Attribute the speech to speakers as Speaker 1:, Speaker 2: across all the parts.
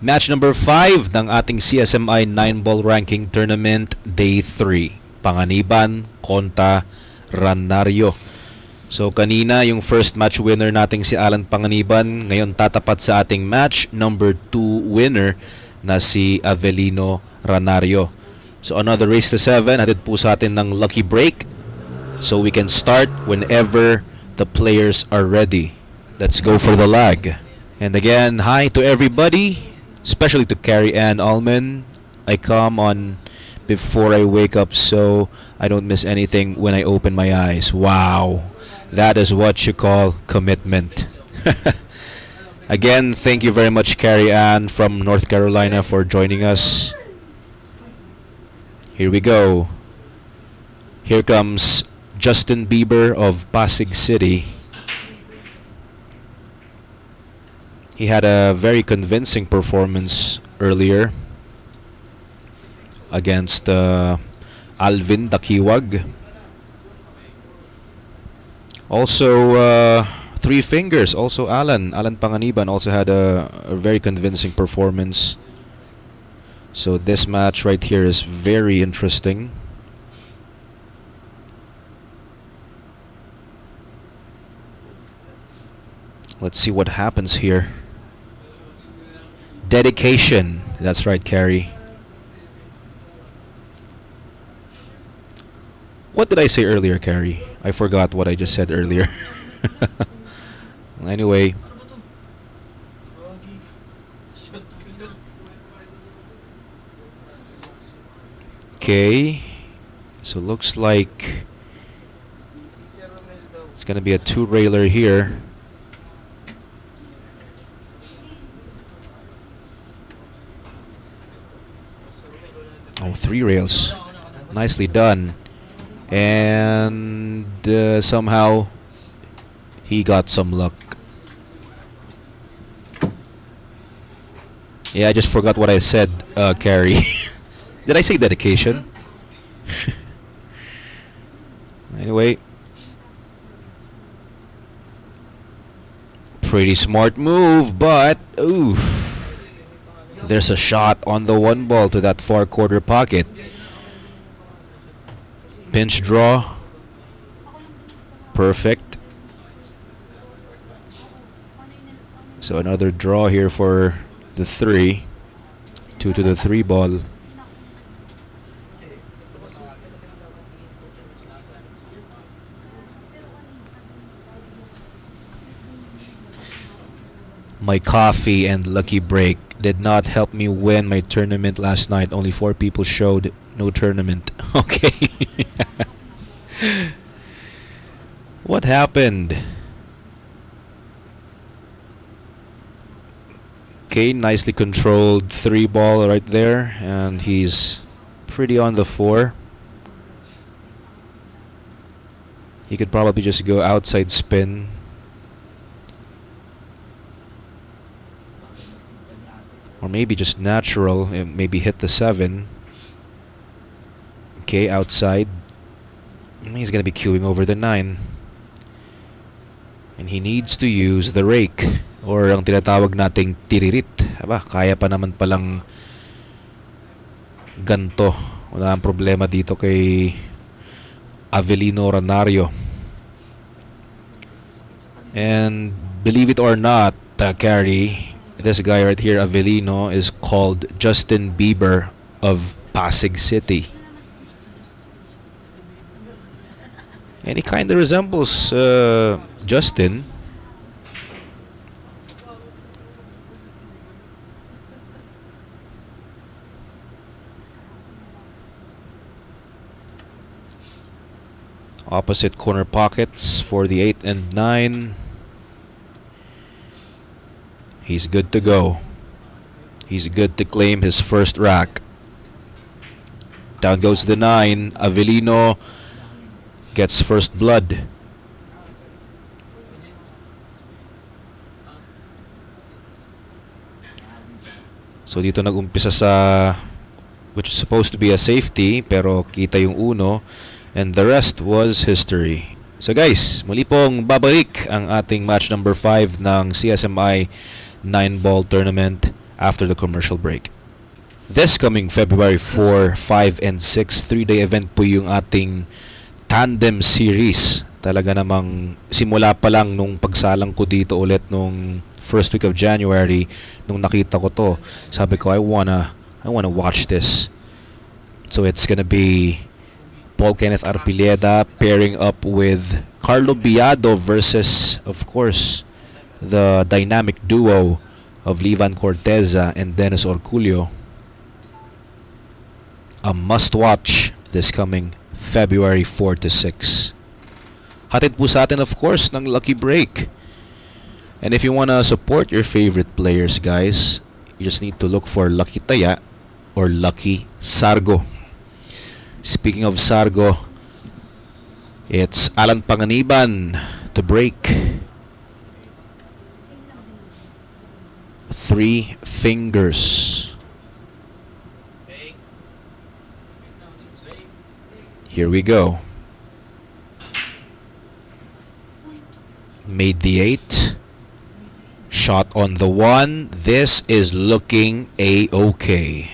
Speaker 1: Match number 5 ng ating CSMI 9-ball ranking tournament, Day 3. Panganiban kontra Ranario. So kanina yung first match winner nating si Alan Panganiban, ngayon tatapat sa ating match number 2 winner na si Avelino Ranario. So another race to 7, hatid po sa atin ng lucky break. So we can start whenever the players are ready. Let's go for the lag. And again, hi to everybody, especially to Carrie Ann Allman. I come on before I wake up so I don't miss anything when I open my eyes. Wow, that is what you call commitment. Again, thank you very much, Carrie Ann from North Carolina, for joining us. Here we go. Here comes Justin Bieber of Pasig City. He had a very convincing performance earlier against Alvin Dakiwag. Also, Three Fingers, also Alan Panganiban also had a very convincing performance. So this match right here is very interesting. Let's see what happens here. Dedication. That's right, Carrie. What did I say earlier, Carrie? I forgot what I just said earlier. Anyway. Okay. So looks like it's going to be a two-railer here. Oh, three rails. Nicely done. And somehow he got some luck. Yeah, I just forgot what I said, Carrie. Did I say dedication? Anyway. Pretty smart move, but ooh. There's a shot on the one ball to that far quarter pocket. Pinch draw. Perfect. So another draw here for the 3. 2 to the 3 ball. My coffee and lucky break did not help me win my tournament last night. Only 4 people showed. No tournament. Okay. What happened? Okay, nicely controlled 3 ball right there. And he's pretty on the 4. He could probably just go outside spin. Or maybe just natural, and maybe hit the 7. Okay, outside. He's going to be queuing over the 9. And he needs to use the rake. Or ang tinatawag nating tiririt. Aba, kaya pa naman palang ganto. Wala ang problema dito kay Avelino Ranario. And believe it or not, Carrie, this guy right here, Avelino, is called Justin Bieber of Pasig City. And he kind of resembles Justin. Opposite corner pockets for the 8 and 9. He's good to go. He's good to claim his first rack. Down goes the 9. Avelino gets first blood. So dito nag-umpisa sa which is supposed to be a safety, pero kita yung uno, and the rest was history. So guys, muli pong babalik ang ating match number 5 ng CSMI 9-ball tournament. after the commercial break. This coming February 4, 5, and 6, 3-day event po yung ating Tandem Series. Talaga namang simula pa lang nung pagsalang ko dito ulit nung first week of January, nung nakita ko to, sabi ko I wanna watch this. So it's gonna be Paul Kenneth Arpilleda pairing up with Carlo Biado versus, of course, the dynamic duo of Livan Corteza and Dennis Orculio. A must-watch this coming February 4 to 6. Hatid po sa atin, of course, ng Lucky Break. And if you wanna support your favorite players, guys, you just need to look for Lucky Taya or Lucky Sargo. Speaking of Sargo, it's Alan Panganiban to break. 3 fingers. Here we go. Made the 8. Shot on the 1. This is looking A-okay.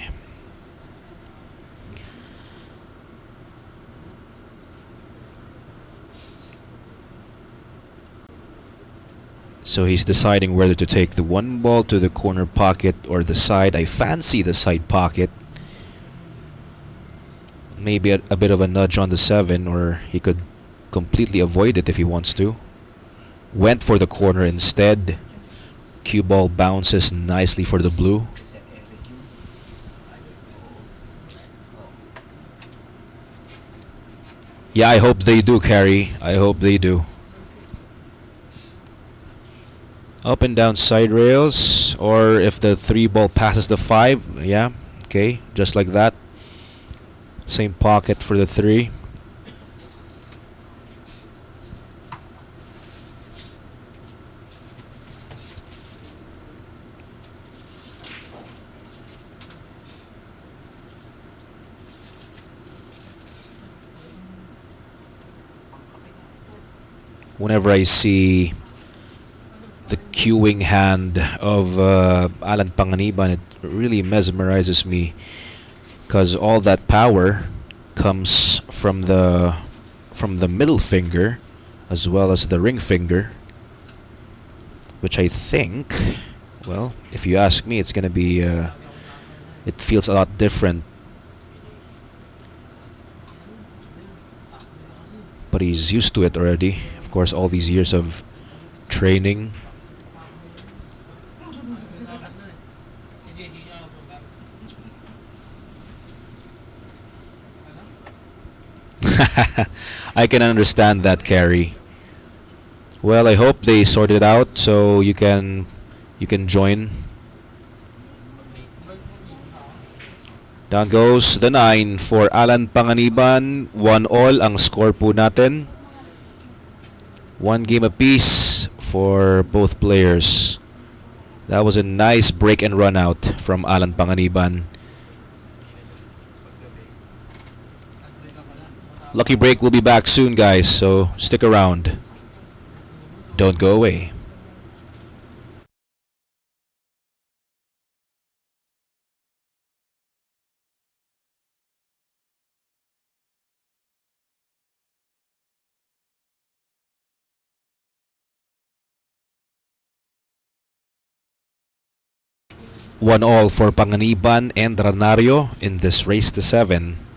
Speaker 1: So he's deciding whether to take the 1 ball to the corner pocket or the side. I fancy the side pocket. Maybe a bit of a nudge on the 7, or he could completely avoid it if he wants to. Went for the corner instead. Cue ball bounces nicely for the blue. Yeah, I hope they do, Carrie. I hope they do. Up and down side rails, or if the 3 ball passes the 5, yeah, okay, just like that. Same pocket for the 3. Whenever I see the cueing hand of Alan Panganiban, it really mesmerizes me, because all that power comes from the middle finger as well as the ring finger, which I think, well, if you ask me, it's gonna be it feels a lot different, but he's used to it already, of course, all these years of training. I can understand that, Carrie. Well, I hope they sort it out so you can join. Down goes the 9 for Alan Panganiban. 1-all ang score po natin. 1 game apiece for both players. That was a nice break and run out from Alan Panganiban. Lucky Break will be back soon, guys, so stick around. Don't go away. One all for Panganiban and Ranario in this race to 7.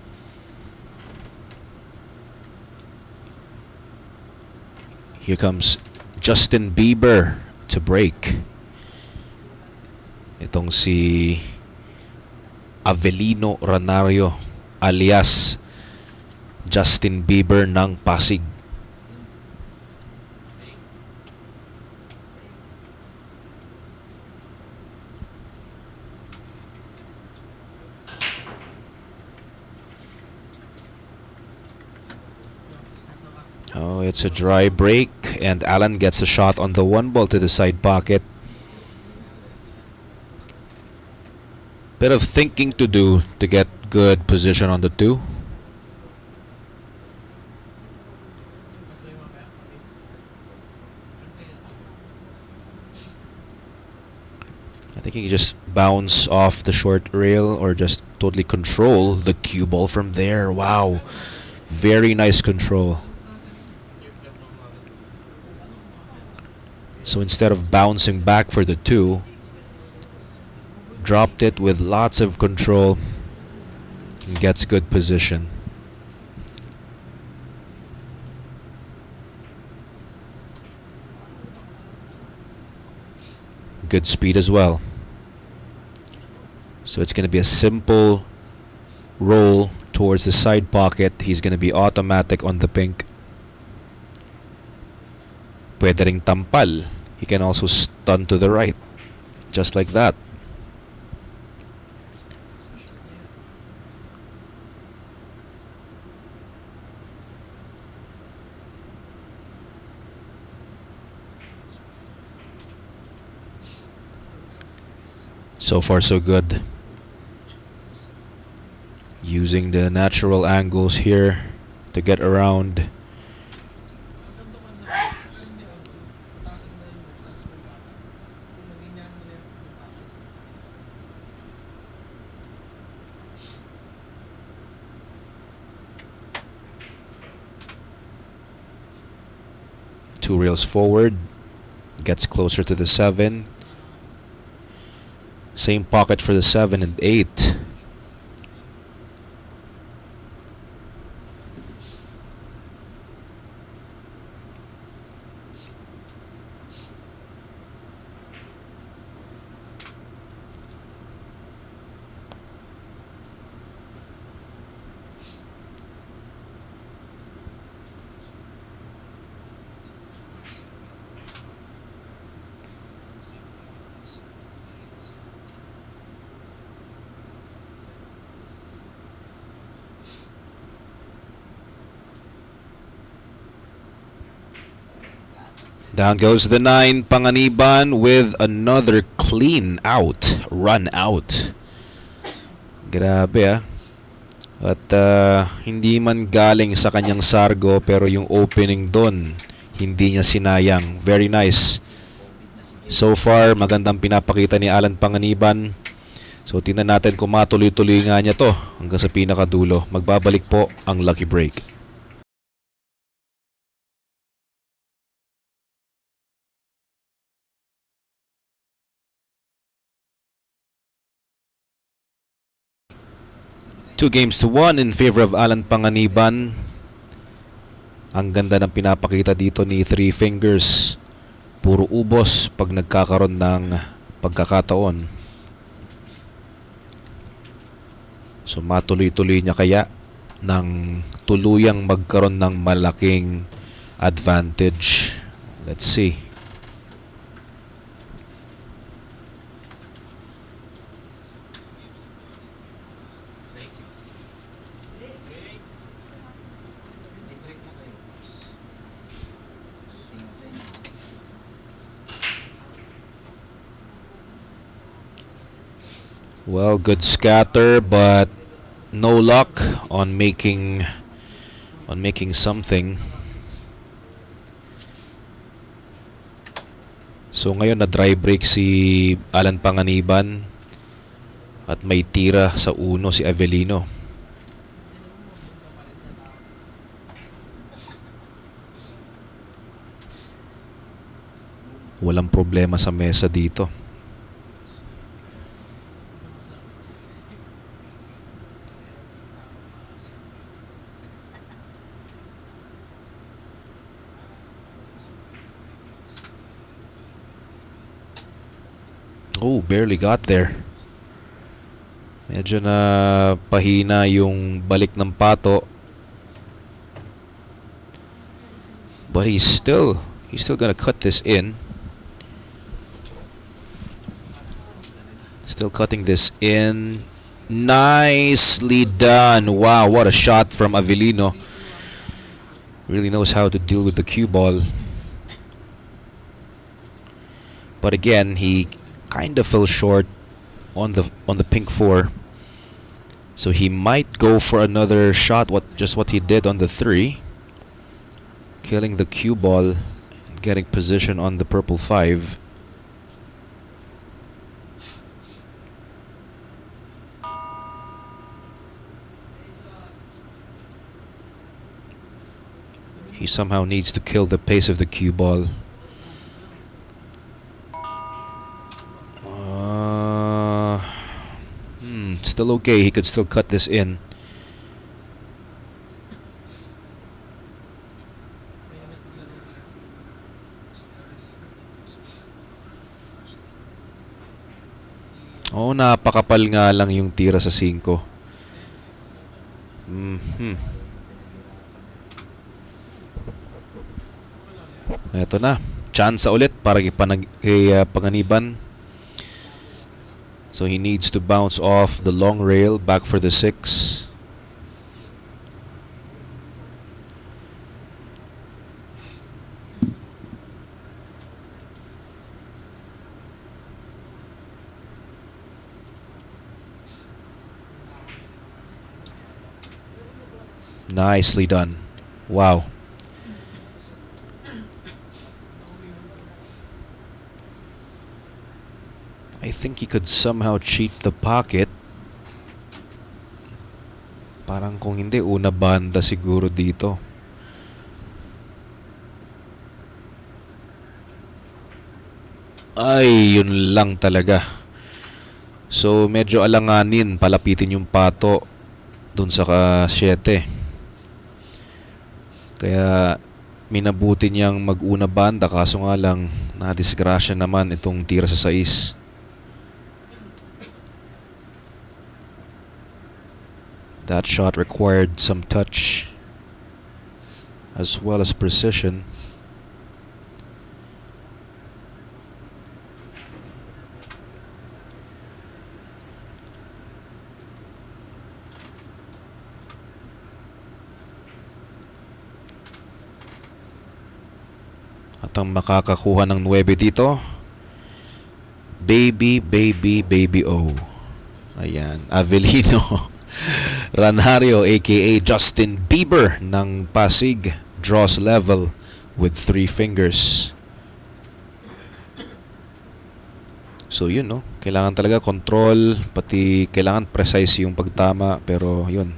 Speaker 1: Here comes Justin Bieber to break. Itong si Avelino Ranario alias Justin Bieber ng Pasig. Oh, it's a dry break, and Alan gets a shot on the 1 ball to the side pocket. Bit of thinking to do to get good position on the 2. I think he just bounce off the short rail or just totally control the cue ball from there. Wow. Very nice control. So instead of bouncing back for the 2, dropped it with lots of control and gets good position. Good speed as well. So it's going to be a simple roll towards the side pocket. He's going to be automatic on the pink. Pwede ring tampal. He can also stun to the right. Just like that. So far so good. Using the natural angles here to get around. Two rails forward. Gets closer to the 7. Same pocket for the 7 and 8. Down goes the 9, Panganiban with another clean out, run out. Grabe ah. At hindi man galing sa kanyang sargo pero yung opening doon, hindi niya sinayang. Very nice. So far, magandang pinapakita ni Alan Panganiban. So tingnan natin kung matuloy-tuloy nga niya to hanggang sa pinakadulo. Magbabalik po ang Lucky Break. Two games to one in favor of Alan Panganiban. Ang ganda ng pinapakita dito ni Three Fingers. Puro ubos pag nagkakaroon ng pagkakataon. So matuloy-tuloy niya kaya ng tuluyang magkaroon ng malaking advantage. Let's see. Well, good scatter, but no luck on making something. So ngayon na dry break si Alan Panganiban at may tira sa uno si Avelino. Walang problema sa mesa dito. Oh, barely got there. Medyo na pahina yung balik ng pato. But he's still gonna cut this in. Still cutting this in. Nicely done. Wow, what a shot from Avelino. Really knows how to deal with the cue ball. But again, he kind of fell short on the pink 4. So he might go for another shot, just what he did on the 3. Killing the cue ball and getting position on the purple 5. He somehow needs to kill the pace of the cue ball. Still okay. He could still cut this in. Oh, napakapal nga lang yung tira sa 5. Eto na. Chance ulit para kay Panganiban. So he needs to bounce off the long rail back for the 6. Nicely done. Wow. I think he could somehow cheat the pocket. Parang kung hindi, una banda siguro dito. Ay, yun lang talaga. So, medyo alanganin, palapitin yung pato dun sa 7. Kaya minabuti niyang mag-una banda, kaso nga lang nadisgrasya naman itong tira sa 6. That shot required some touch as well as precision. At ang makakakuha ng 9 dito, Baby O. Ayan, Avelino Ranario aka Justin Bieber ng Pasig draws level with 3 fingers. So yun, no? Kailangan talaga control, pati kailangan precise yung pagtama, pero yun.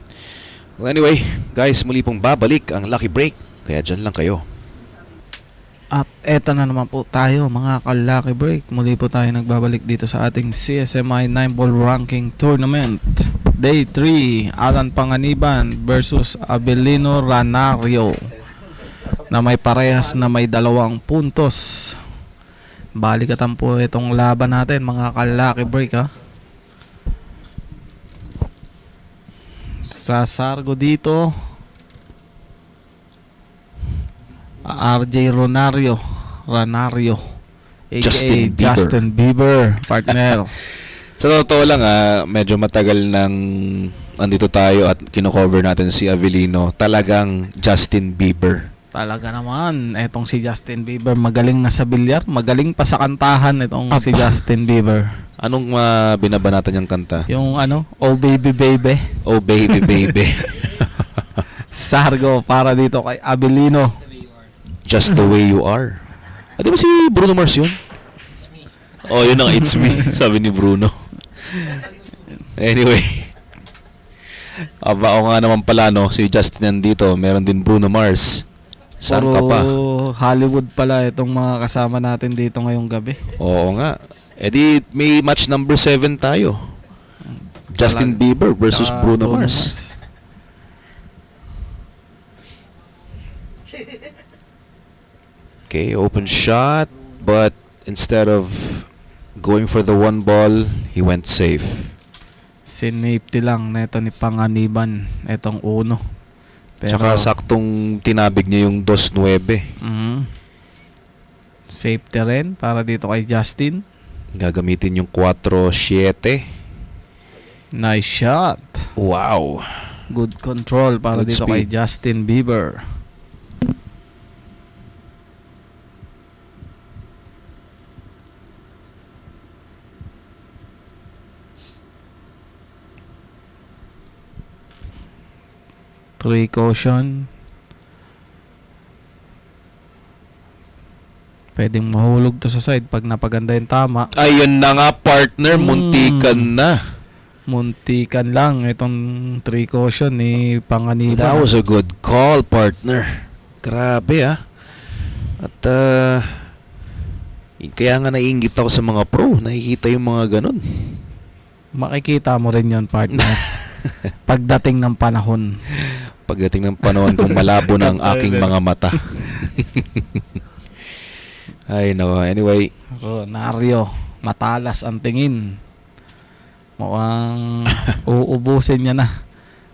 Speaker 1: Well, anyway, guys, muli pong babalik ang Lucky Break, kaya dyan lang kayo.
Speaker 2: At eto na naman po tayo mga ka-Lucky Break. Muli po tayo nagbabalik dito sa ating CSMI 9-ball ranking tournament. Day 3, Alan Panganiban versus Avelino Ranario, na may parehas na may 2 puntos. Balikatan po itong laban natin mga ka-Lucky Break, ha. Sa sargo dito, RJ Ranario aka Justin Bieber partner.
Speaker 1: Sa totoo lang, medyo matagal nang andito tayo at kino-cover natin si Avelino. Talagang Justin Bieber.
Speaker 2: Talaga naman, etong si Justin Bieber magaling na sa bilyar, magaling pa sa kantahan itong si Justin Bieber.
Speaker 1: Anong binabanatan niyang kanta?
Speaker 2: Yung Oh Baby Baby.
Speaker 1: Oh Baby Baby.
Speaker 2: Sargo para dito kay Avelino.
Speaker 1: Just the way you are. Di ba si Bruno Mars yun? Oh, yun ang It's Me, sabi ni Bruno. Anyway. Aba, o nga naman pala, no, si Justin nandito, meron din Bruno Mars. Saan ka pa?
Speaker 2: Hollywood pala itong mga kasama natin dito ngayong gabi.
Speaker 1: Oo nga. E di, may match number 7 tayo. Justin Bieber versus Bruno Mars. Okay, open shot, but instead of going for the 1 ball, he went safe.
Speaker 2: Sinafety lang neto ni Panganiban itong 1.
Speaker 1: Tsaka saktong tinabig niya yung 2-9.
Speaker 2: Safety rin para dito kay Justin.
Speaker 1: Gagamitin yung 4-7.
Speaker 2: Nice shot.
Speaker 1: Wow.
Speaker 2: Good control para
Speaker 1: Good
Speaker 2: dito
Speaker 1: speed
Speaker 2: kay Justin Bieber. Three caution. Pwedeng mahulog to sa side pag napaganda yung tama.
Speaker 1: Ayun na nga, partner. Muntikan na.
Speaker 2: Muntikan lang itong 3 caution ni Panganiban.
Speaker 1: That was a good call, partner. Grabe At kaya nga naiingit ako sa mga pro. Nakikita yung mga ganun.
Speaker 2: Makikita mo rin yon, partner. Pagdating ng panahon.
Speaker 1: Pagdating ng panahon kung malabo na ang aking mga mata. Ay nako. Anyway,
Speaker 2: Ronario, matalas ang tingin. Mukhang uubusin niya na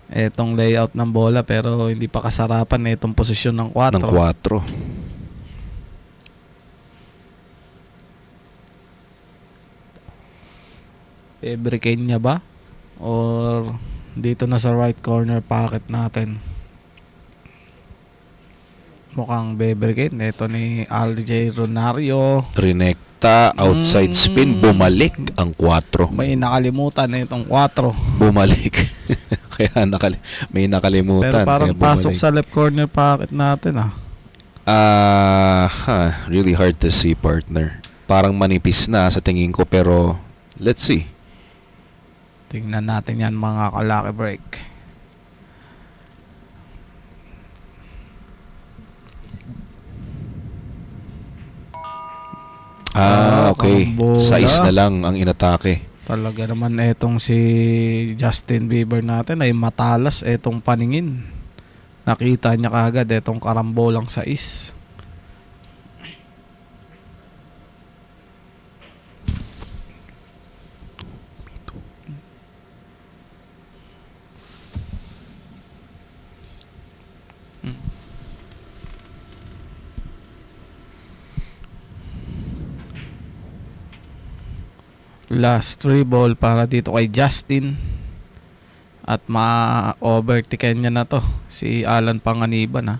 Speaker 2: etong layout ng bola, pero hindi pa kasarapan itong posisyon ng 4.
Speaker 1: ng 4.
Speaker 2: Fabricate niya ba? Or dito na sa right corner pocket natin? Mukhang fabricate. Ito ni RJ Ronario.
Speaker 1: Rinekta, outside spin, bumalik ang 4.
Speaker 2: May nakalimutan na itong 4.
Speaker 1: Bumalik. Kaya may nakalimutan.
Speaker 2: Pero parang
Speaker 1: kaya
Speaker 2: pasok
Speaker 1: bumalik.
Speaker 2: sa left corner pocket natin
Speaker 1: Really hard to see, partner. Parang manipis na sa tingin ko, pero let's see.
Speaker 2: Tingnan natin yan, mga ka-lucky break.
Speaker 1: Okay.
Speaker 2: Karambola.
Speaker 1: 6 na lang ang inatake.
Speaker 2: Talaga naman etong si Justin Bieber natin ay matalas etong paningin. Nakita niya kagad etong karambolang 6. Last 3 ball para dito kay Justin. At ma-overtiken niya na to si Alan Panganiban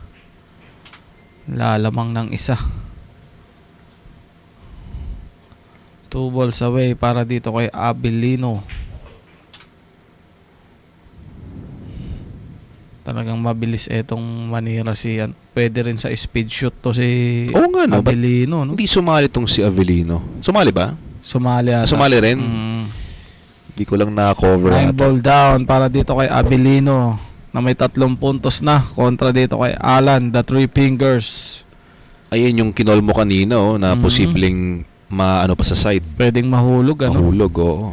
Speaker 2: Lalamang ng isa. 2 balls away para dito kay Abilino. Talagang mabilis etong manira pwede rin sa speed shoot to si
Speaker 1: Oo nga, no?
Speaker 2: Abilino, no?
Speaker 1: Hindi sumali tong si Avellino. Sumali ba?
Speaker 2: Sumali ata.
Speaker 1: Sumali rin? Hindi ko lang na-cover
Speaker 2: 9 ball down para dito kay Abilino na may 3 puntos na kontra dito kay Alan, the 3 fingers.
Speaker 1: Ayun yung kinol mo kanina na posibleng maano pa sa side.
Speaker 2: Pwedeng mahulog,
Speaker 1: Mahulog, oo.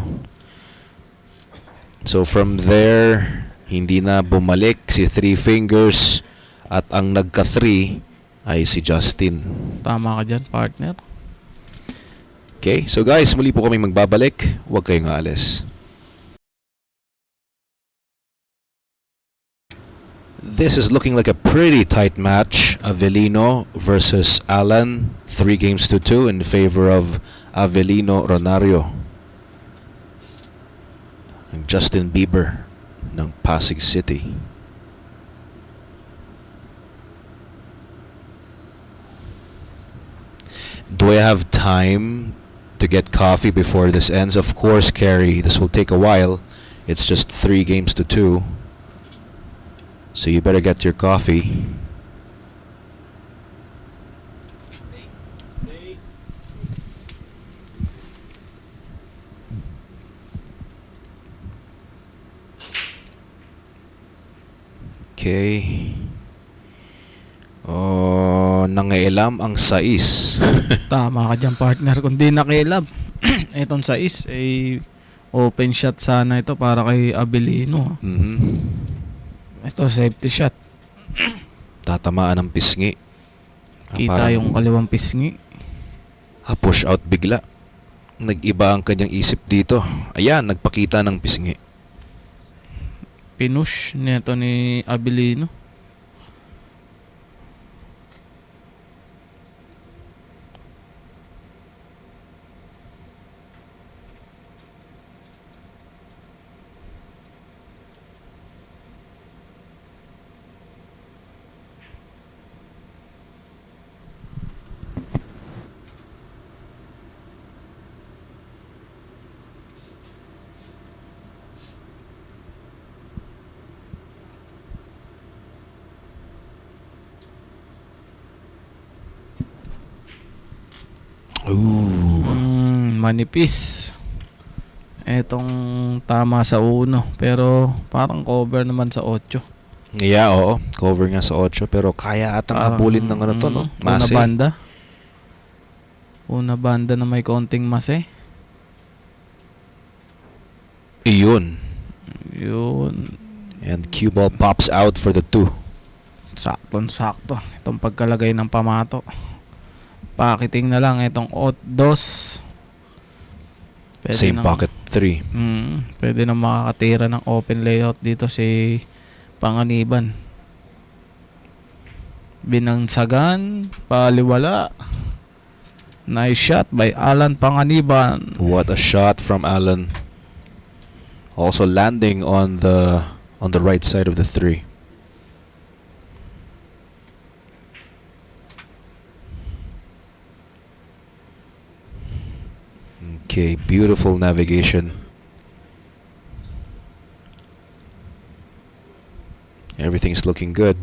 Speaker 1: So from there, hindi na bumalik si 3 fingers at ang nagka-3 ay si Justin.
Speaker 2: Tama ka dyan, partner.
Speaker 1: Okay, so guys, muli po kami magbabalik. Huwag kayong aalis. This is looking like a pretty tight match. Avellino versus Alan. 3-2 in favor of Avellino Ronario. Ang Justin Bieber ng Pasig City. Do I have time to get coffee before this ends? Of course, Carrie. This will take a while. It's just 3-2. So you better get your coffee. Okay. Nangailam ang 6.
Speaker 2: Tama ka dyan, partner. Kung di nakialam, etong 6 ay open shot sana ito para kay Abilino. Ito safety shot.
Speaker 1: Tatamaan ng pisngi.
Speaker 2: Kita yung kaliwang pisngi.
Speaker 1: Push out bigla. Nag-iba ang kanyang isip dito. Ayan, nagpakita ng pisngi.
Speaker 2: Pinush nito ni Abilino.
Speaker 1: Ooh.
Speaker 2: Manipis. Etong tama sa 1, pero parang cover naman sa 8.
Speaker 1: Yeah, oo. Cover nga sa 8 pero kaya atang habulin ng ano to, no?
Speaker 2: Una
Speaker 1: Mase.
Speaker 2: banda. Una banda na may konting mase.
Speaker 1: Iyon.
Speaker 2: Yun.
Speaker 1: And cue ball pops out for the 2.
Speaker 2: Saktong-sakto. Itong pagkalagay ng pamato. Pakiting na lang itong 2.
Speaker 1: Same pocket 3.
Speaker 2: Pwede na makakatira ng open layout dito si Panganiban. Binangsagan, paliwala. Nice shot by Alan Panganiban.
Speaker 1: What a shot from Alan. Also landing on the right side of the 3. Okay, beautiful navigation. Everything's looking good.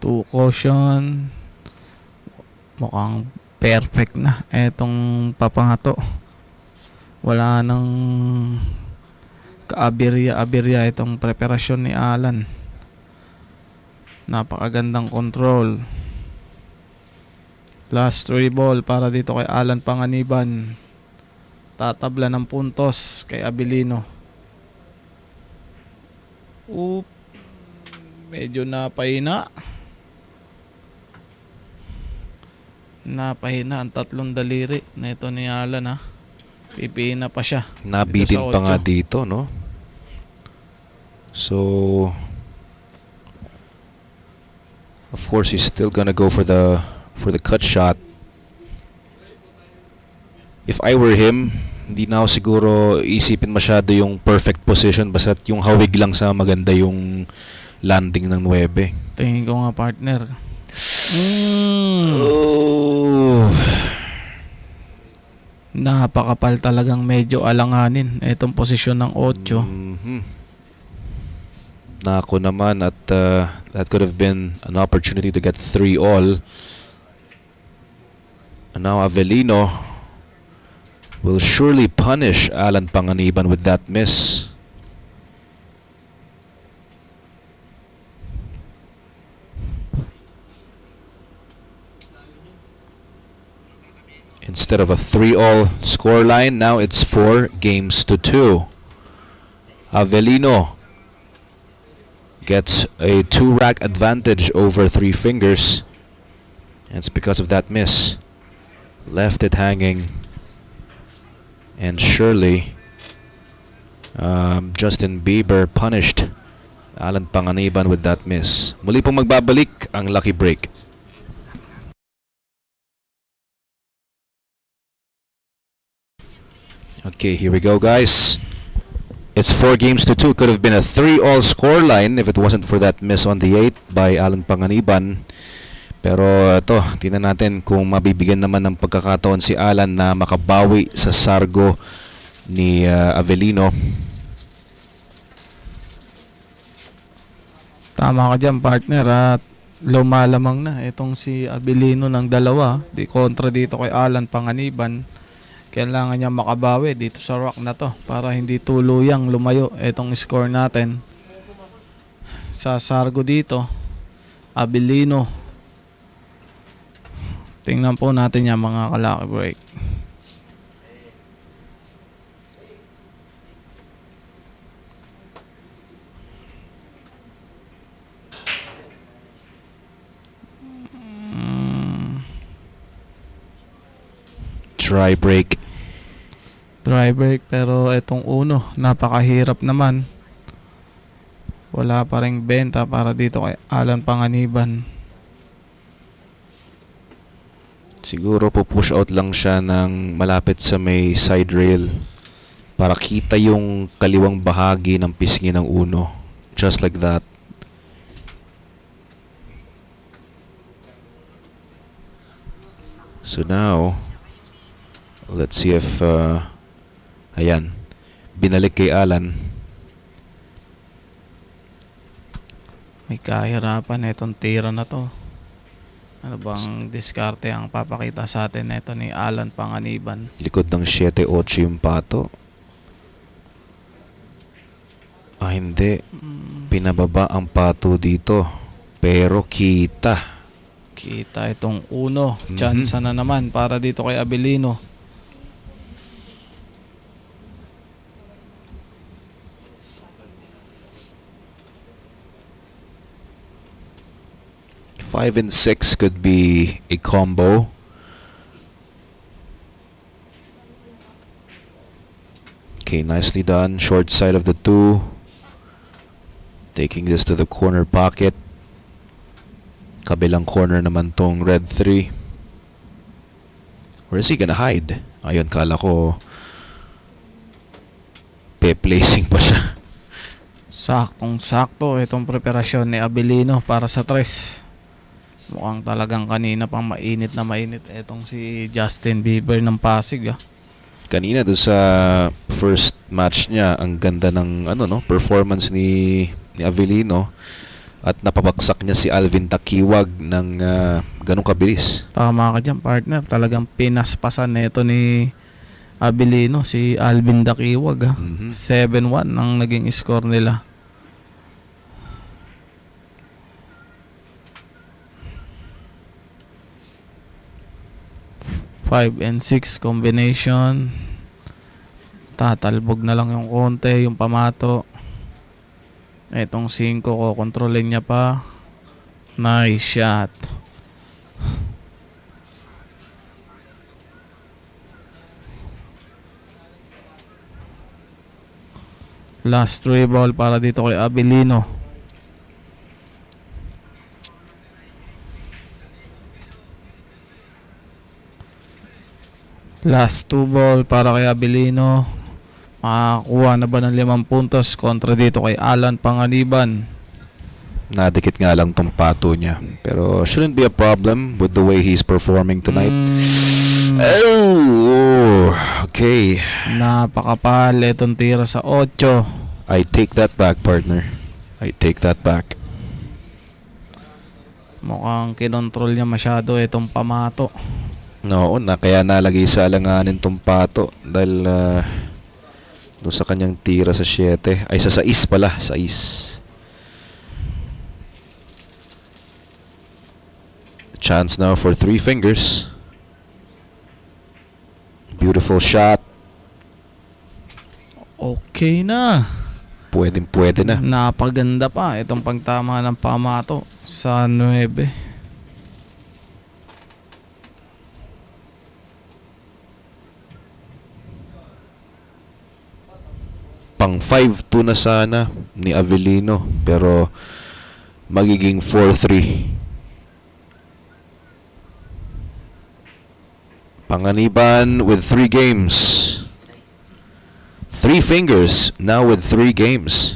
Speaker 2: Two caution. Mukhang perfect na etong papangato. Wala nang kaaberya-aberya itong preparasyon ni Alan. Napakagandang control. Last 3 ball para dito kay Alan Panganiban. Tatabla ng puntos kay Abilino. Medyo napahina. Napahina ang 3 daliri na ito ni Alan, ha. Pipihina pa siya.
Speaker 1: Nabitin
Speaker 2: Dito sa
Speaker 1: pa nga
Speaker 2: 8.
Speaker 1: dito, no? So, of course, he's still gonna go for the cut shot. If I were him, hindi na ako siguro isipin masyado yung perfect position, basta yung hawig lang sa maganda yung landing ng 9.
Speaker 2: Tingin ko nga, partner.
Speaker 1: Oh.
Speaker 2: Napakapal talagang, medyo alanganin itong posisyon ng 8.
Speaker 1: Nako naman at that could have been an opportunity to get 3 all. And now Avelino will surely punish Alan Panganiban with that miss. Instead of a 3-all scoreline, now it's 4-2. Avelino gets a 2-rack advantage over 3 fingers. And it's because of that miss. Left it hanging. And surely Justin Bieber punished Alan Panganiban with that miss. Muli pong magbabalik ang Lucky Break. Okay, here we go, guys. It's 4-2. Could have been a 3-all scoreline if it wasn't for that miss on the 8 by Alan Panganiban. Pero ito, tingnan natin kung mabibigyan naman ng pagkakataon si Alan na makabawi sa sargo ni Avelino.
Speaker 2: Tama ka dyan, partner, at lumalamang na itong si Abilino ng 2. Di kontra dito kay Alan Panganiban. Kailangan niya makabawi dito sa rock na to para hindi tuluyang lumayo itong score natin. Sa sargo dito, Abilino. Tingnan po natin yan, mga ka-Lucky Break.
Speaker 1: Try break.
Speaker 2: Dry break, pero itong uno, napakahirap naman. Wala pa ring benta para dito kay Alan Panganiban.
Speaker 1: Siguro po push out lang siya ng malapit sa may side rail para kita yung kaliwang bahagi ng pisngi ng uno. Just like that. So now, let's see if ayan, binalik kay Alan.
Speaker 2: May kahirapan itong tira na to. Ano bang diskarte ang papakita sa atin nito ni Alan Panganiban?
Speaker 1: Likod ng 7-8 yung pato. Hindi. Pinababa ang pato dito. Pero kita.
Speaker 2: Kita itong uno. Chance na naman para dito kay Abilino.
Speaker 1: Five and 6 could be a combo. Okay, nicely done. Short side of the 2. Taking this to the corner pocket. Kabilang corner naman tong red 3. Where is he gonna hide? Ayun, kala ko pe-placing pa siya.
Speaker 2: Saktong-sakto itong preparasyon ni Abilino para sa 3. Mukhang talagang kanina pang mainit na mainit itong si Justin Bieber ng Pasig.
Speaker 1: Kanina doon sa first match niya, ang ganda ng performance ni Avelino at napabagsak niya si Alvin Takiwag ng ganong kabilis.
Speaker 2: Tama ka dyan, partner. Talagang pinaspasan nito ni Abilino si Alvin Takiwag. 7-1 ang naging score nila. Five and 6 combination. Tatalbog na lang yung konti, yung pamato. Etong 5 ko, kontrolin niya pa. Nice shot. Last 3 ball para dito kay Abilino. Last 2 ball para kay Abilino. Makakuha na ba ng 5 puntos kontra dito kay Alan Panganiban?
Speaker 1: Nadikit nga lang tong pato niya. Pero shouldn't be a problem with the way he's performing tonight. Oh, okay.
Speaker 2: Napakapal itong tira sa 8.
Speaker 1: I take that back, partner. I take that back.
Speaker 2: Mukhang kinontrol niya masyado itong pamato.
Speaker 1: No, kaya nalagay sa alanganin tong pato dahil doon sa kanyang tira sa 7. Ay, sa 6 pala. 6. Chance now for 3 fingers. Beautiful shot.
Speaker 2: Okay na.
Speaker 1: Pwede na.
Speaker 2: Napaganda pa itong pagtama ng pamato sa 9.
Speaker 1: Pang 5-2 na sana ni Avelino, pero magiging 4-3. Panganiban with 3 games. 3 fingers now with 3 games.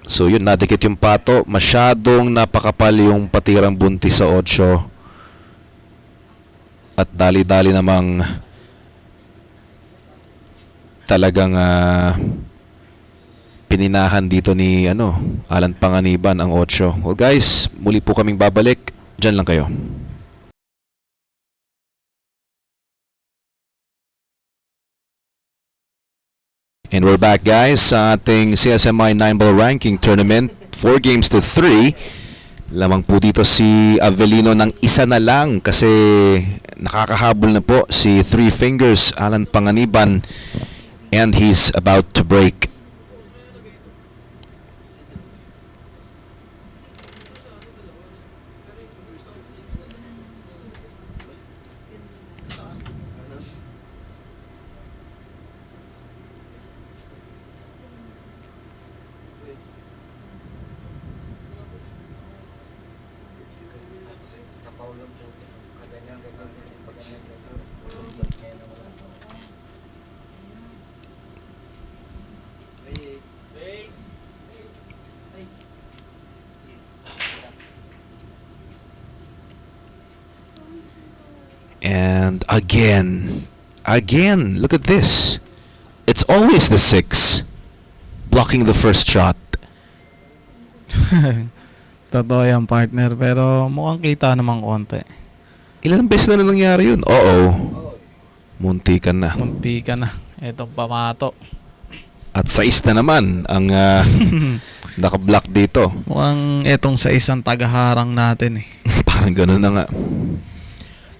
Speaker 1: So yun, nadikit yung pato. Masyadong napakapal yung patirang buntis sa 8. At dali-dali namang talagang pininahan dito ni Alan Panganiban ang 8. Well guys, muli po kaming babalik. Diyan lang kayo. And we're back guys sa ating CSMI 9-ball ranking tournament. 4 games to 3. Lamang po dito si Avelino ng isa na lang kasi nakakahabol na po si 3 fingers Alan Panganiban and he's about to break. And again, look at this. It's always the 6 blocking the first shot.
Speaker 2: Totoo yan, partner. Pero mukhang kita namang konti.
Speaker 1: Ilan beses na nangyari yun? Oo. Munti ka na.
Speaker 2: Munti ka na. Itong pamato.
Speaker 1: At 6 na naman ang naka-block dito.
Speaker 2: Mukhang etong sa isang tagaharang natin eh.
Speaker 1: Parang gano'n na nga.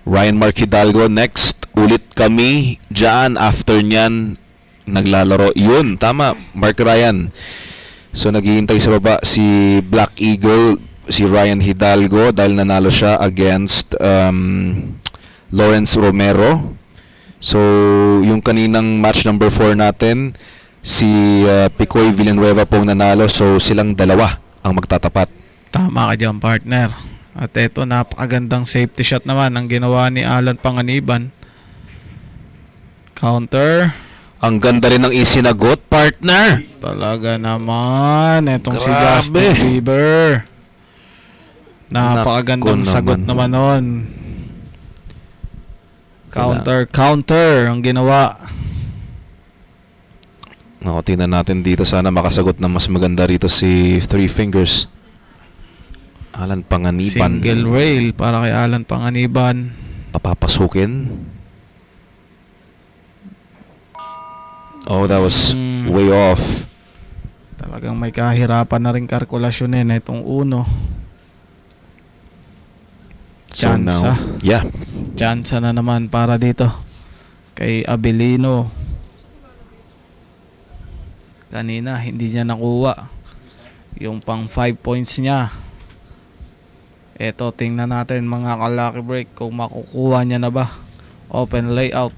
Speaker 1: Ryan Mark Hidalgo next. Ulit kami dyan. After nyan, naglalaro. Yun, tama. Mark Ryan. So, naghihintay sa baba si Black Eagle, si Ryan Hidalgo dahil nanalo siya against Lawrence Romero. So, yung kaninang match number 4 natin, si Picoy Villanueva pong nanalo. So, silang dalawa ang magtatapat.
Speaker 2: Tama ka dyan, partner. At eto, napakagandang safety shot naman ang ginawa ni Alan Panganiban. Counter.
Speaker 1: Ang ganda rin ng isinagot, partner.
Speaker 2: Talaga naman. Etong si
Speaker 1: Grabe.
Speaker 2: Justin Bieber. Napakagandang
Speaker 1: Nako
Speaker 2: sagot
Speaker 1: naman.
Speaker 2: naman nun. Counter ang ginawa.
Speaker 1: Ako, tingnan natin dito. Sana makasagot na mas maganda rito si Three Fingers. Alan Panganiban.
Speaker 2: Single rail para kay Alan Panganiban.
Speaker 1: Papapasukin. Oh, that was way off.
Speaker 2: Talagang may kahirapan na rin kalkulasyonin itong uno.
Speaker 1: So
Speaker 2: Chansa.
Speaker 1: now, yeah.
Speaker 2: Chance na naman para dito kay Abelino. Kanina hindi niya nakuha yung pang 5 points niya. Eto, tingnan natin mga ka-lucky break kung makukuha niya na ba. Open layout.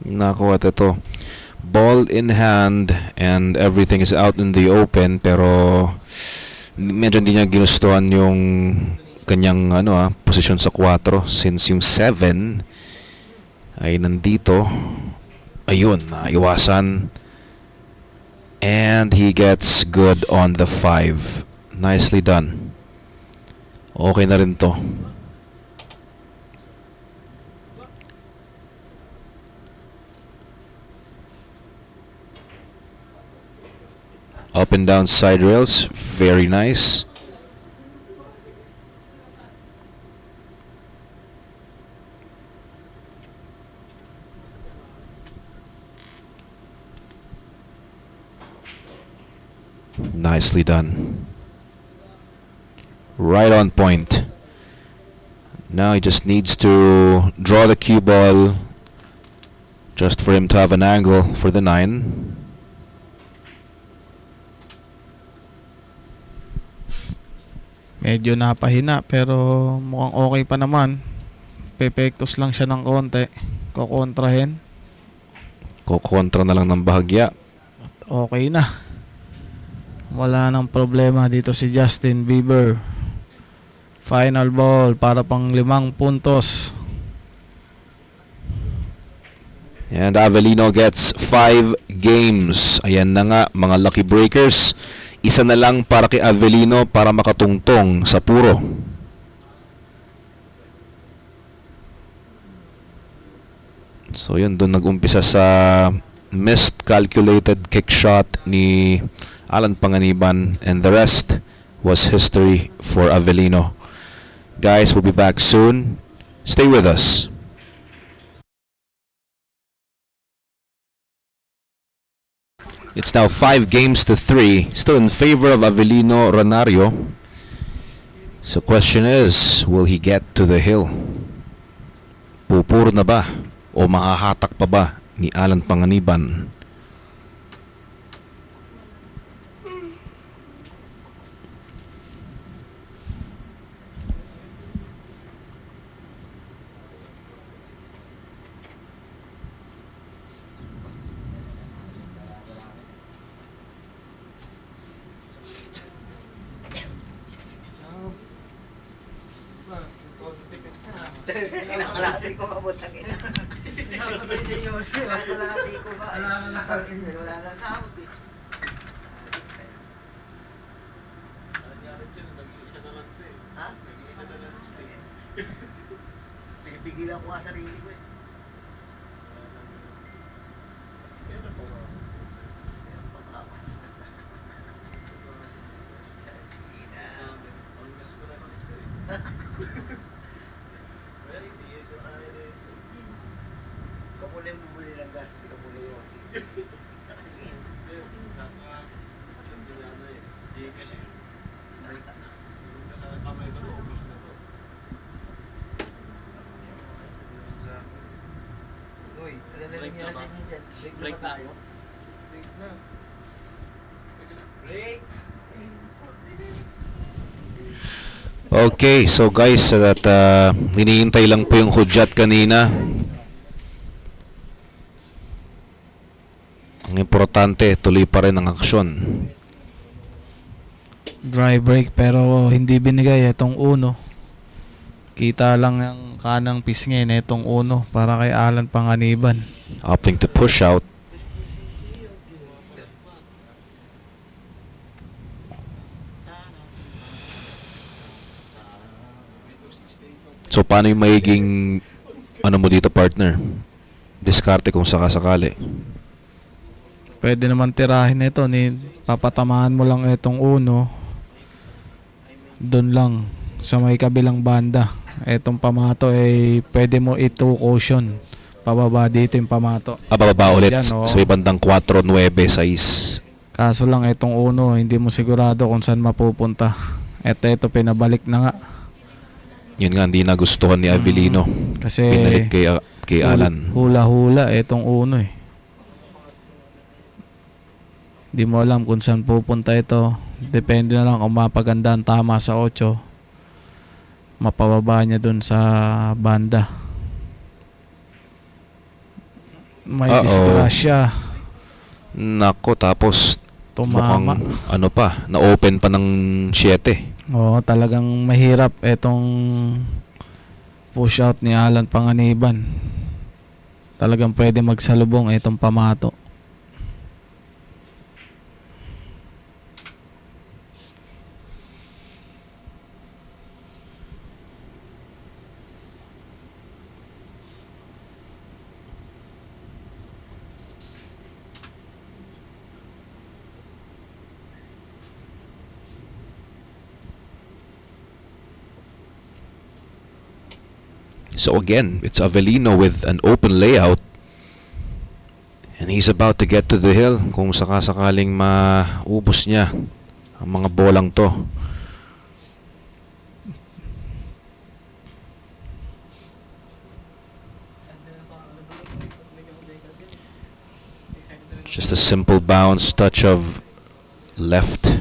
Speaker 1: Nako, at ito. Ball in hand and everything is out in the open, pero medyo hindi niya ginustuhan yung kanyang posisyon sa 4 since yung 7 ay nandito. Ayun, naiwasan. And he gets good on the 5. Nicely done. Okay na rin to. Up and down side rails, very nice. Nicely done. Right on point. Now he just needs to draw the cue ball just for him to have an angle for the 9.
Speaker 2: Medyo napahina pero mukhang okay pa naman. Pepektos lang siya ng konti. Kukontrahin.
Speaker 1: Kukontra na lang ng bahagya.
Speaker 2: Okay na. Wala nang problema dito si Justin Bieber. Final ball para pang 5 puntos.
Speaker 1: And Avellino gets 5 games. Ayan na nga mga lucky breakers. Isa na lang para kay Avellino para makatungtong sa puro. So yun, doon nag-umpisa sa missed calculated kick shot ni Alan Panganiban, and the rest was history for Avellino. Guys, we'll be back soon. Stay with us. It's now 5 games to 3, still in favor of Avellino Ronario. So question is, will he get to the hill? Pupuro na ba o makahatak pa ba ni Alan Panganiban?
Speaker 3: Kinakalati ko mabutang ina. Pinapatay niya yung Jose. Wala kalahati ko ba? Wala na sahod eh. Ha? Pinipigilan ko nga sarili ko eh. Kamuli mo muli ng gas, pinamuli yung Jose. Uy, ano na nangyari sa inyo dyan? Break na ba tayo? Break na. Break!
Speaker 1: Okay, so guys, at hinihintay lang po yung hudyat kanina. Ang importante, tuloy pa rin ang aksyon.
Speaker 2: Dry break pero hindi binigay itong uno. Kita lang ang kanang pisngi na itong uno para kay Alan Panganiban.
Speaker 1: Opting to push out. So paano yung magiging ano mo dito, partner? Diskarte kung sakasakali.
Speaker 2: Pwede naman tirahin ito ni papatamaan mo lang itong uno. Doon lang sa may kabilang banda. Itong pamato ay pwede mo ito caution. Pababa dito yung pamato.
Speaker 1: Bababa ulit
Speaker 2: Yan, oh.
Speaker 1: sa may bandang 4, 9, 6.
Speaker 2: Kaso lang itong uno, hindi mo sigurado kung saan mapupunta. Ito pinabalik na nga.
Speaker 1: Yun nga, hindi nagustuhan ni Avellino.
Speaker 2: Kasi
Speaker 1: Pinalik kay Alan.
Speaker 2: hula-hula itong uno eh. Hindi mo alam kung saan pupunta ito. Depende na lang kung mapaganda ang tama sa 8. Mapababa niya dun sa banda. May
Speaker 1: Uh-oh.
Speaker 2: disgrasya.
Speaker 1: Nako, tapos
Speaker 2: Tumama.
Speaker 1: mukhang ano pa, na-open pa ng 7.
Speaker 2: Oo, talagang mahirap itong push out ni Alan Panganiban. Talagang pwede magsalubong itong pamato.
Speaker 1: So again, it's Avellino with an open layout. And he's about to get to the hill kung sakasakaling maubos niya ang mga bolang to. Just a simple bounce, touch of left.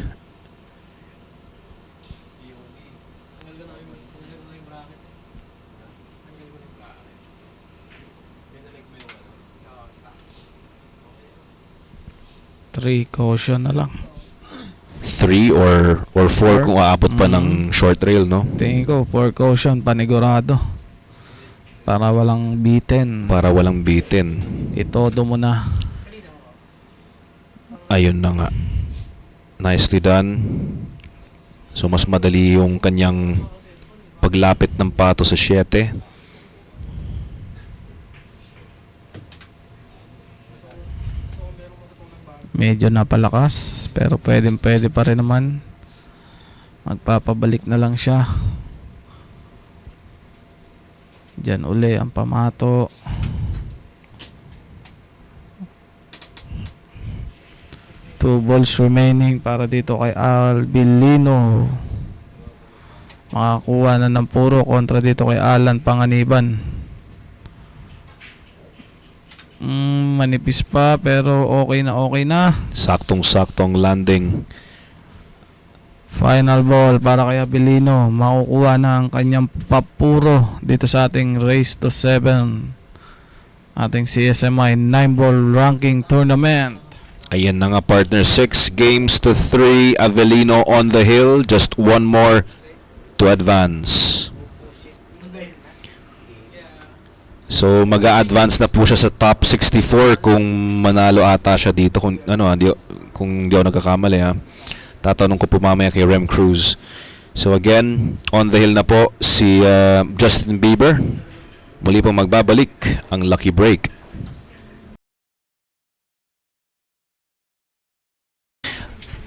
Speaker 2: Three caution na lang.
Speaker 1: 3 or 4 kung aabot pa ng short rail, no?
Speaker 2: Tingin ko 4 caution panigurado. Para walang beaten.
Speaker 1: Para walang bitin.
Speaker 2: Itodo mo na.
Speaker 1: Ayun na nga. Nicely done. So mas madali yung kanyang paglapit ng pato sa 7.
Speaker 2: Medyo napalakas pero pwede pa rin naman. Magpapabalik na lang siya. Diyan uli ang pamato. Two balls remaining para dito kay Avellino. Makakuha na ng puro kontra dito kay Alan Panganiban. Manipis pa pero okay na.
Speaker 1: Saktong-saktong landing.
Speaker 2: Final ball para kay Avellino. Makukuha na ang kanyang papuro dito sa ating Race to 7. Ating CSMI 9-ball ranking tournament.
Speaker 1: Ayan na nga, partner. 6 games to 3. Avellino on the hill. Just one more to advance. So mag-a-advance na po siya sa top 64 kung manalo ata siya dito, kung kung di ako nagkakamali ha. Tatanong ko po mamaya kay Rem Cruz. So again, on the hill na po si Justin Bieber. Muli po magbabalik ang Lucky Break.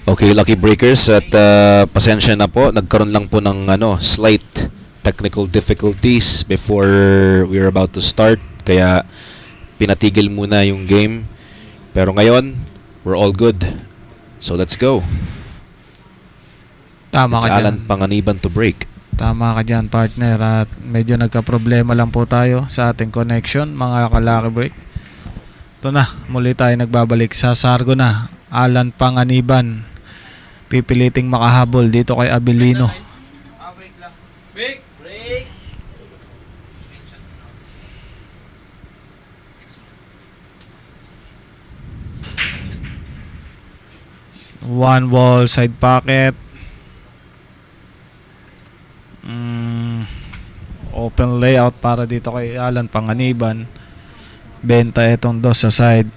Speaker 1: Okay, Lucky Breakers, at pasensya na po, nagkaroon lang po ng slight technical difficulties before we were about to start, kaya pinatigil muna yung game. Pero ngayon, we're all good. So let's go.
Speaker 2: Tama
Speaker 1: It's
Speaker 2: ka
Speaker 1: Alan
Speaker 2: dyan.
Speaker 1: Panganiban to break.
Speaker 2: Tama ka dyan, partner. At medyo nagka-problema lang po tayo sa ating connection, mga ka-Lucky Break. Ito na, muli tayo nagbabalik sa Sargo na. Alan Panganiban pipiliting makahabol dito kay Abilino.
Speaker 3: Break lang. Break! Break!
Speaker 2: One ball side pocket. Open layout para dito kay Alan Panganiban. Benta itong dos sa side.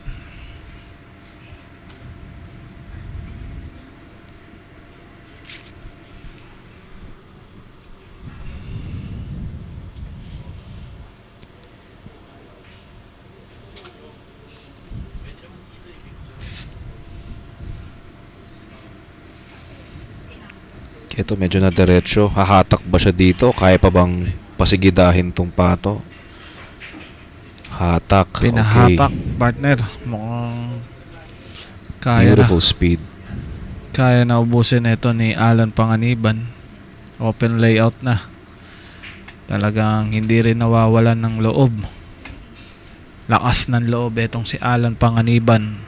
Speaker 1: Ito medyo na diretso. Hahatak ba siya dito? Kaya pa bang pasigidahin tong pato? Hatak.
Speaker 2: Pinahatak,
Speaker 1: Okay.
Speaker 2: partner. Mukhang kaya
Speaker 1: Beautiful speed.
Speaker 2: kaya na ubusin ito ni Alan Panganiban. Open layout na. Talagang hindi rin nawawalan ng loob. Lakas ng loob itong si Alan Panganiban.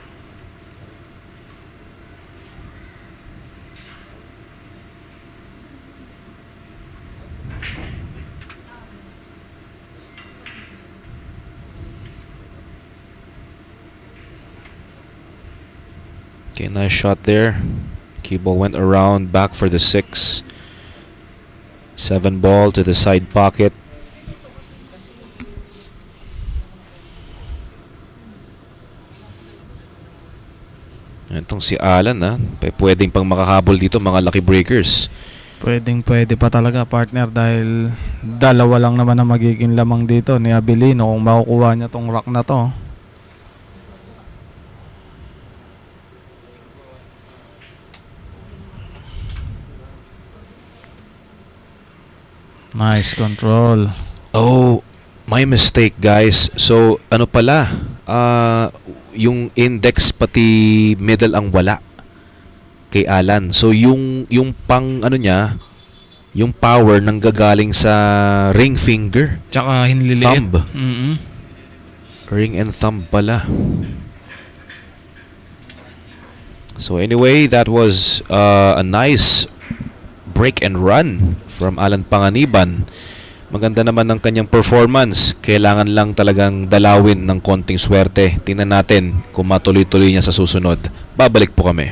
Speaker 1: Okay, nice shot there. Key ball went around, back for the 6. 7 ball to the side pocket. Itong si Alan pwedeng pang makahabol dito mga Lucky Breakers.
Speaker 2: Pwede pa talaga, partner, dahil dalawa lang naman ang magiging lamang dito ni Abilino kung makukuha niya tong rock na to. Nice control.
Speaker 1: Oh, my mistake guys. So ano pala, yung index pati middle ang wala kay Alan. So yung pang niya, yung power nanggagaling sa ring finger,
Speaker 2: Tsaka hinliliit.
Speaker 1: thumb.
Speaker 2: Mm-mm.
Speaker 1: Ring and thumb pala. So anyway, that was a nice break and run from Alan Panganiban. Maganda naman ang kanyang performance. Kailangan lang talagang dalawin ng konting swerte. Tingnan natin kung matuloy-tuloy niya sa susunod. Babalik po kami.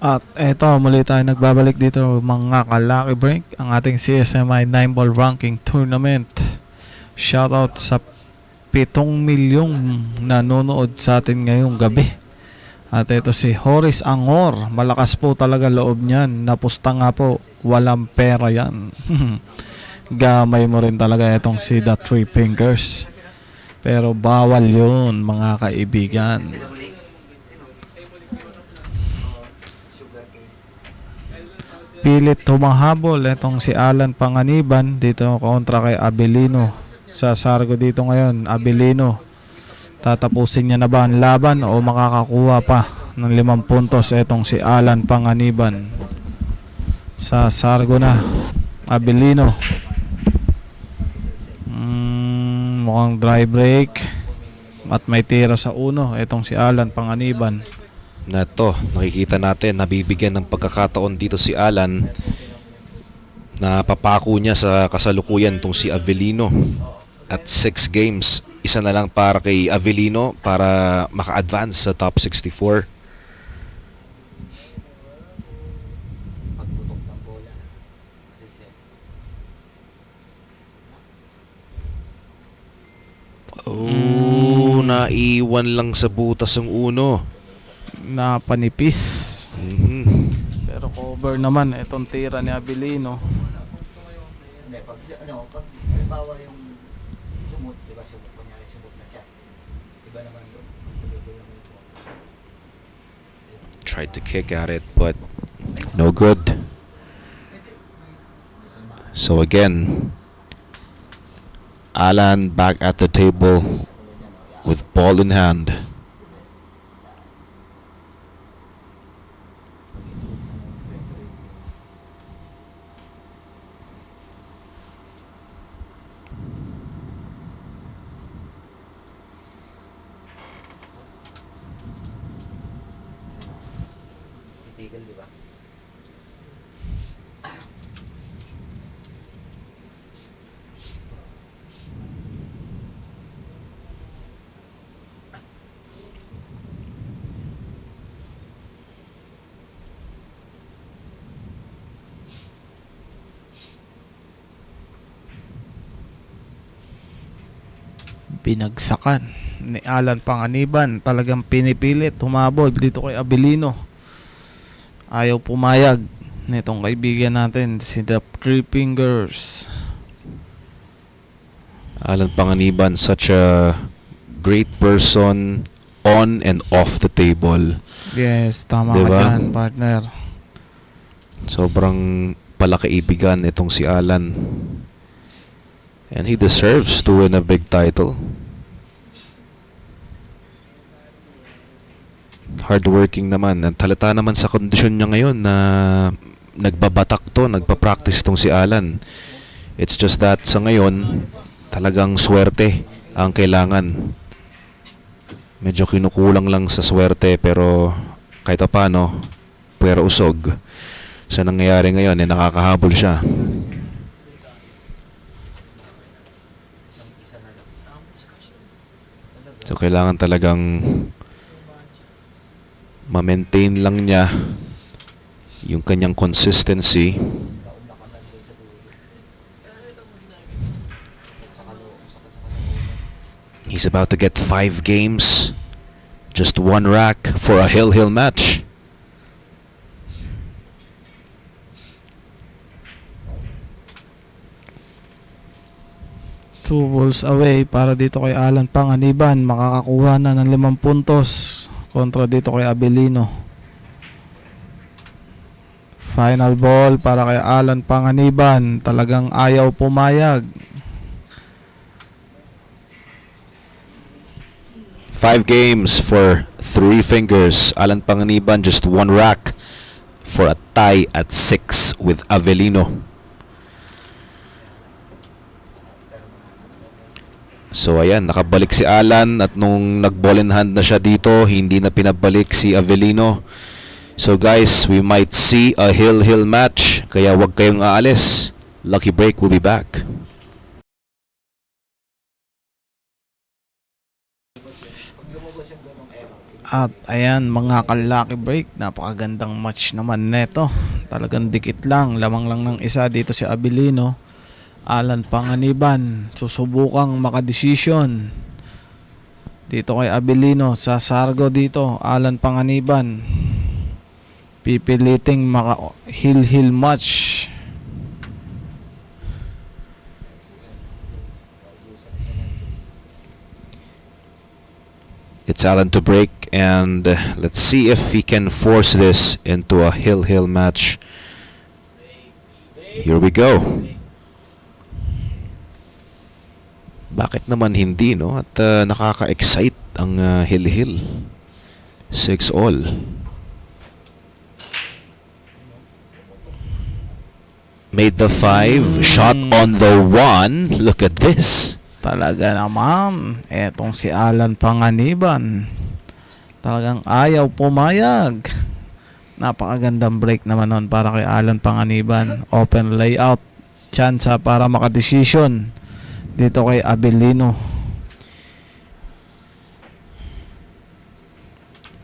Speaker 2: At eto, muli tayo nagbabalik dito mga ka-Lucky Break, ang ating CSMI 9-ball ranking tournament. Shoutout sa 7 milyong nanonood sa atin ngayong gabi. At ito si Horace Angor, malakas po talaga loob niyan. Napusta nga po, walang pera yan. Gamay mo rin talaga itong si The Three Fingers. Pero bawal yun mga kaibigan. Pilit humahabol itong si Alan Panganiban dito kontra kay Abilino. Sa Sargo dito ngayon, Abilino, tatapusin niya na ba ang laban o makakakuha pa ng 5 puntos itong si Alan Panganiban? Sa Sargo na, Abilino. Mukhang dry break at may tira sa uno itong si Alan Panganiban.
Speaker 1: Na to, nakikita natin, nabibigyan ng pagkakataon dito si Alan na papako niya sa kasalukuyan itong si Avelino. At 6 games, isa na lang para kay Avelino para maka-advance sa top 64. Oh, naiwan lang sa butas ang uno.
Speaker 2: Na panipis.
Speaker 1: Mhm.
Speaker 2: Pero cover naman itong tira ni Abilino.
Speaker 3: Hindi, pag, pag halimbawa yung sumut, di ba, sumut, kunyari sumut na siya. Iba naman doon. Tuloy-tuloy naman ito.
Speaker 1: Tried to kick at it, but no good. So again, Alan back at the table with ball in hand.
Speaker 3: Titigil, di ba?
Speaker 2: Binagsakan ni Alan Panganiban. Talagang pinipilit humabol dito kay Abilino. Ayaw pumayag nitong kaibigan natin si The Three Fingers.
Speaker 1: Alan Panganiban, such a great person on and off the table.
Speaker 2: Yes, tama
Speaker 1: Diba?
Speaker 2: ka dyan, partner.
Speaker 1: Sobrang palakaibigan itong si Alan. And he deserves to win a big title. Hardworking naman. At halata naman sa kondisyon niya ngayon na nagbabatak to, nagpa-practice tong si Alan. It's just that sa ngayon, talagang swerte ang kailangan. Medyo kinukulang lang sa swerte pero kahit paano, puwera usog. Sa nangyayari ngayon, nakakahabol siya. So kailangan talagang ma-maintain lang niya yung kanyang consistency. He's about to get 5 games, just 1 rack for a hill match.
Speaker 2: Two balls away para dito kay Alan Panganiban. Makakakuha na ng 5 puntos kontra dito kay Abilino. Final ball para kay Alan Panganiban. Talagang ayaw pumayag.
Speaker 1: 5 games for 3 fingers. Alan Panganiban just 1 rack for a tie at 6 with Avelino. So ayan, nakabalik si Alan at nung nag-ball in hand na siya dito, hindi na pinabalik si Avelino. So guys, we might see a hill match, kaya wag kayong aalis. Lucky Break will be back.
Speaker 2: At ayan mga ka-Lucky Break, napakagandang match naman neto. Talagang dikit lang, lamang lang ng isa dito si Abilino. Alan Panganiban susubukang makadesisyon dito kay Abilino. Sa Sargo dito, Alan Panganiban pipiliting maka hill match.
Speaker 1: It's Alan to break, and let's see if he can force this into a hill match. Here we go. Bakit naman hindi, no? At nakaka-excite ang hill. 6 all. Made the 5. Shot on the 1. Look at this.
Speaker 2: Talaga naman, etong si Alan Panganiban. Talagang ayaw pumayag. Napakagandang break naman nun para kay Alan Panganiban. Open layout. Chance para makadesisyon dito kay Abilino.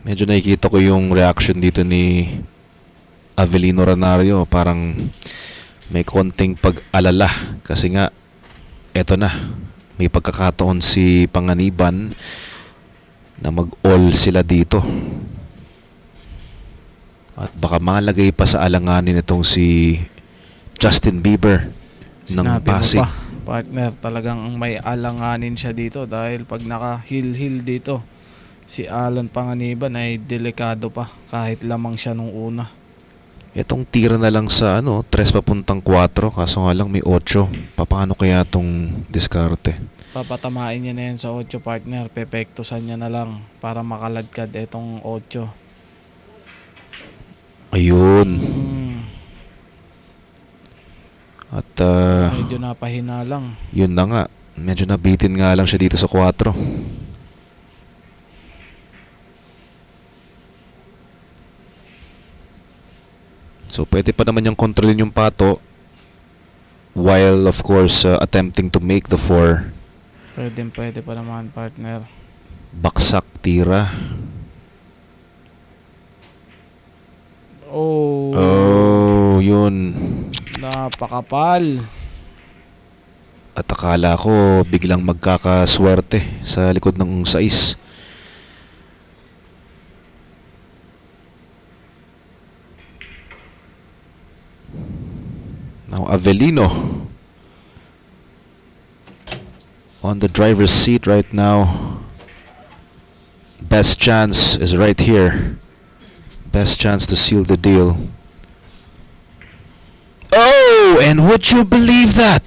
Speaker 1: Medyo nakikita ko yung reaction dito ni Avelino Ranario. Parang may konting pag-alala kasi nga eto na, may pagkakataon si Panganiban na mag-all sila dito. At baka malagay pa sa alanganin itong si Justin Bieber ng
Speaker 2: Sinabi mo
Speaker 1: Pasig.
Speaker 2: pa, partner, talagang may alanganin siya dito dahil pag naka-heel dito, si Alan Panganiban ay delikado pa kahit lamang siya nung una.
Speaker 1: Itong tira na lang sa 3 papuntang 4, kaso nga lang may 8. Paano kaya itong diskarte?
Speaker 2: Papatamain niya na yan sa 8, partner. Pepektusan niya na lang para makaladkad itong 8.
Speaker 1: Ayun. At
Speaker 2: Medyo napahina lang.
Speaker 1: yun na nga. Medyo nabitin nga lang siya dito sa 4. So pwede pa naman yung kontrolin yung pato while of course attempting to make the 4.
Speaker 2: Pwede pa naman, partner.
Speaker 1: Baksak tira. Oh, yun.
Speaker 2: Napakapal.
Speaker 1: At akala ko biglang magkakaswerte sa likod ng 6. Now Avelino on the driver's seat right now. Best chance is right here. Best chance to seal the deal. Oh, and would you believe that?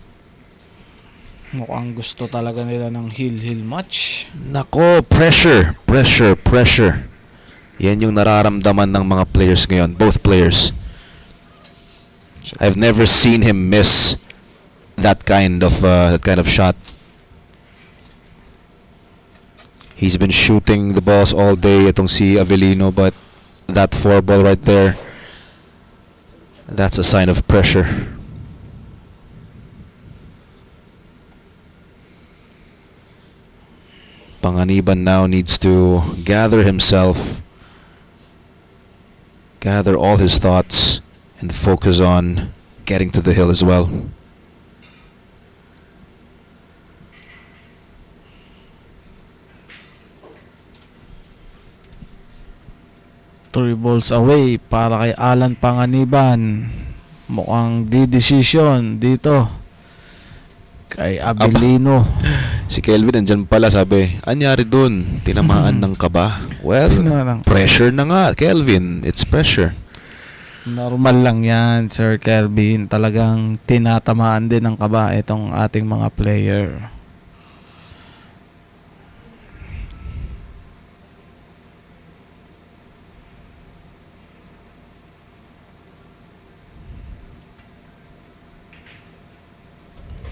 Speaker 2: Mukhang gusto talaga nila ng heel match.
Speaker 1: Nako, pressure. Yan yung nararamdaman ng mga players ngayon, both players. I've never seen him miss that kind of shot. He's been shooting the balls all day itong si Avelino, but that 4 ball right there, that's a sign of pressure. Panganiban now needs to gather himself, gather all his thoughts, and focus on getting to the hill as well.
Speaker 2: Three balls away para kay Alan Panganiban. Mukhang decision dito kay Avelino.
Speaker 1: Si Kelvin nandyan pala, sabi, anyari dun? Tinamaan ng kaba? Well, pressure na nga, Kelvin. It's pressure.
Speaker 2: Normal lang yan, Sir Kelvin. Talagang tinatamaan din ng kaba itong ating mga player.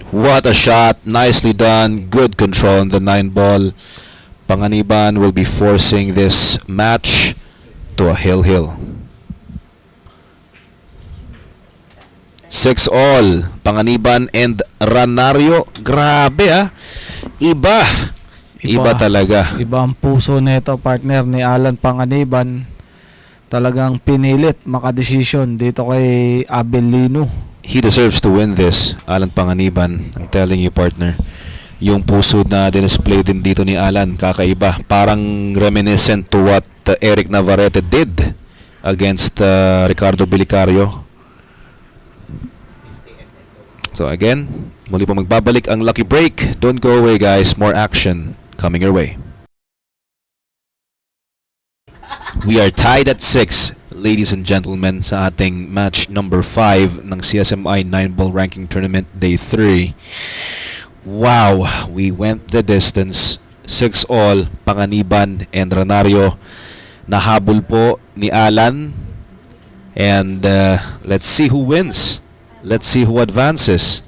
Speaker 1: What a shot. Nicely done. Good control on the 9 ball. Panganiban will be forcing this match to a hill. 6-all. Panganiban and Ranario. Grabe Iba talaga.
Speaker 2: Iba ang puso nito, partner, ni Alan Panganiban. Talagang pinilit makadesisyon dito kay Avelino.
Speaker 1: He deserves to win this, Alan Panganiban. I'm telling you, partner. Yung puso na display din dito ni Alan, kakaiba. Parang reminiscent to what Eric Navarrete did against Ricardo Belicario. So again, muli po magbabalik ang Lucky Break. Don't go away, guys. More action coming your way. We are tied at 6, ladies and gentlemen, sa ating match number 5 ng CSMI 9-ball ranking tournament day 3. Wow, we went the distance. 6-all, Panganiban and Ranario. Nahabol po ni Alan. And let's see who wins. Let's see who advances.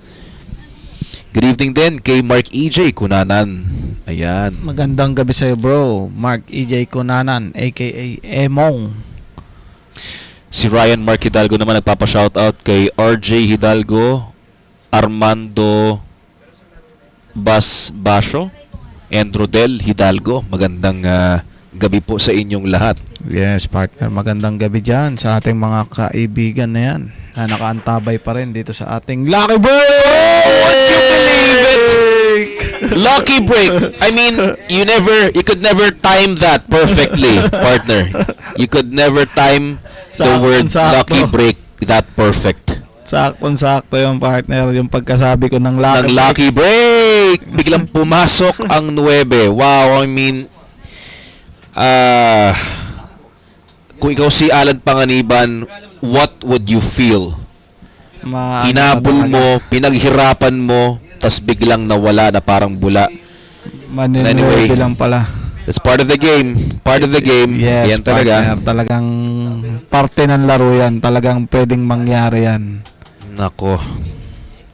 Speaker 1: Good evening din kay Mark EJ Kunanan. Ayan.
Speaker 2: Magandang gabi sa'yo, bro. Mark EJ Kunanan, aka Emong.
Speaker 1: Si Ryan Mark Hidalgo naman nagpapa-shoutout kay RJ Hidalgo, Armando Basho, and Rodel Hidalgo. Magandang gabi po sa inyong lahat.
Speaker 2: Yes, partner. Magandang gabi dyan sa ating mga kaibigan na yan na nakaantabay pa rin dito sa ating Lucky Break!
Speaker 1: Would you believe it? Lucky break. I mean, you could never time that perfectly, partner. You could never time the word
Speaker 2: Saktong-sakto.
Speaker 1: lucky break that perfect.
Speaker 2: Saktong-sakto yung partner, yung pagkasabi ko ng
Speaker 1: Ng lucky break, biglang pumasok ang 9. Wow, I mean, kung ikaw si Alan Panganiban, what would you feel? Hinabol mo, pinaghirapan mo, tas biglang nawala na parang bula.
Speaker 2: Maninuwede
Speaker 1: Anyway.
Speaker 2: lang pala.
Speaker 1: That's part of the game. Part of the game.
Speaker 2: Yes,
Speaker 1: Yan talaga.
Speaker 2: partner, talagang parte ng laro yan. Talagang pwedeng mangyari yan.
Speaker 1: Nako.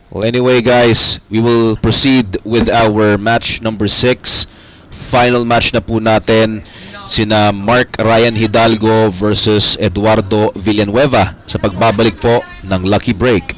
Speaker 1: Well, anyway, guys, we will proceed with our match number 6. Final match na po natin, sina Mark Ryan Hidalgo versus Eduardo Villanueva sa pagbabalik po ng Lucky Break.